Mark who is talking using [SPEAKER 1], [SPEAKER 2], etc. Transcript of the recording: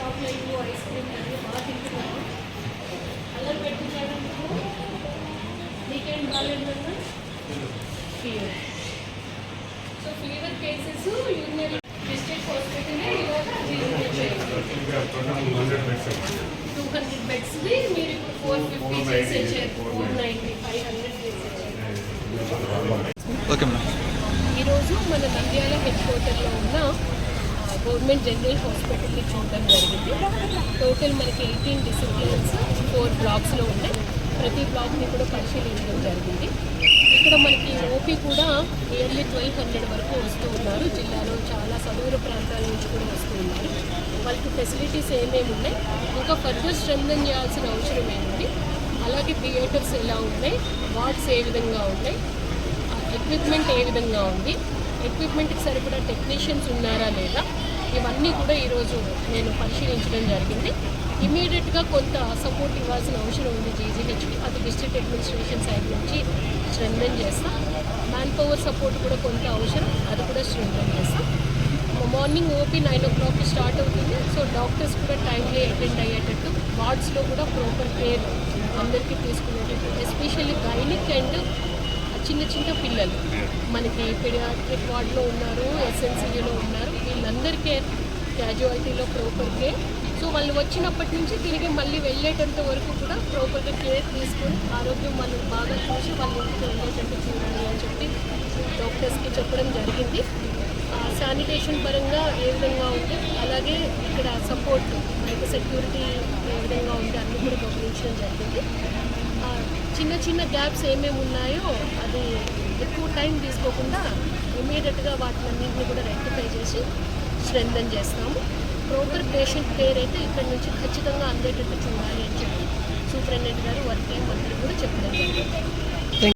[SPEAKER 1] చాక్లెట్లు ice cream అన్నీ బాగా తింటున్నాను. అల్లరి పెట్టుకున్నాను. వీకెండ్ బాగాలేదన్నా fever. So fever cases union district hospital ఇవాళ 200 బెడ్స్ది మీరు ఇప్పుడు 450 చేసేసారు. 490 500 చేసేసారు.
[SPEAKER 2] Okay madam.
[SPEAKER 1] ఈరోజు మన నంద్యాల హెడ్ క్వార్టర్లో ఉన్న గవర్నమెంట్ జనరల్ హాస్పిటల్ని చూడడం జరిగింది. టోటల్ మనకి 18 డిసిప్లిన్స్ 4 బ్లాక్స్లో ఉన్నాయి. ప్రతి బ్లాక్ని కూడా పరిశీలించడం జరిగింది. ఇక్కడ మనకి ఓపీ కూడా నియర్లీ 1200 వరకు వస్తూ ఉన్నారు. జిల్లాలో చాలా సదూర ప్రాంతాల నుంచి కూడా వస్తూ ఉన్నారు. వాళ్ళకి ఫెసిలిటీస్ ఏమేమి ఉన్నాయి, ఇంకా ఫర్దర్ స్ట్రెంథెన్ చేయాల్సిన అవసరం ఏముంది, అలాగే థియేటర్స్ ఎలా ఉన్నాయి, వార్డ్స్ ఏ విధంగా ఉన్నాయి, ఎక్విప్మెంట్ ఏ విధంగా ఉంది, ఎక్విప్మెంట్కి సరిపడా టెక్నీషియన్స్ ఉన్నారా లేదా, ఇవన్నీ కూడా ఈరోజు నేను పరిశీలించడం జరిగింది. ఇమీడియట్గా కొంత సపోర్ట్ ఇవ్వాల్సిన అవసరం ఉంది జీజీహెచ్కి. అది డిస్ట్రిక్ట్ అడ్మినిస్ట్రేషన్ సైడ్ నుంచి స్ట్రెంథెన్ చేస్తాం. మ్యాన్ పవర్ సపోర్ట్ కూడా కొంత అవసరం, అది కూడా స్ట్రెంథెన్ చేస్తాం. మార్నింగ్ ఓపీ 9 o'clock స్టార్ట్ అవుతుంది. సో డాక్టర్స్ కూడా టైమ్లీ అటెండ్ అయ్యేటట్టు, వార్డ్స్లో కూడా ప్రాపర్ కేర్ అందరికీ తీసుకునేటట్టు, ఎస్పెషల్లీ గైనిక్ అండ్ చిన్న చిన్న పిల్లలు మనకి పీడియాట్రిక్ వార్డులో ఉన్నారు, ఎస్ఎన్సీలో ఉన్నారు. వీళ్ళందరి కేర్, క్యాజువాలిటీలో ప్రాపర్ కేర్. సో వాళ్ళు వచ్చినప్పటి నుంచి తిరిగి మళ్ళీ వెళ్ళేటంత వరకు కూడా ప్రాపర్గా కేర్ తీసుకొని ఆరోగ్యం వాళ్ళు బాగా చూసి వాళ్ళ ఇంటికి వెళ్ళేటట్టు చూడాలి అని చెప్పి డాక్టర్స్కి చెప్పడం జరిగింది. శానిటేషన్ పరంగా ఏ విధంగా ఉంది, అలాగే ఇక్కడ సపోర్ట్ అయితే సెక్యూరిటీ ఏ విధంగా ఉంది అన్నీ కూడా గమనించడం జరిగింది. చిన్న చిన్న గ్యాప్స్ ఏమేమి ఉన్నాయో అది ఎక్కువ టైం తీసుకోకుండా ఇమీడియట్గా వాటినన్నింటినీ కూడా రెక్టిఫై చేసి స్ట్రెంథెన్ చేస్తాము. ప్రాపర్ పేషెంట్ కేర్ అయితే ఇక్కడ నుంచి ఖచ్చితంగా అందేటట్టు చూడాలి అని చెప్పి సూపరింటెండెంట్ గారు వర్క్ టీం అందరూ కూడా చెప్పడం జరిగింది.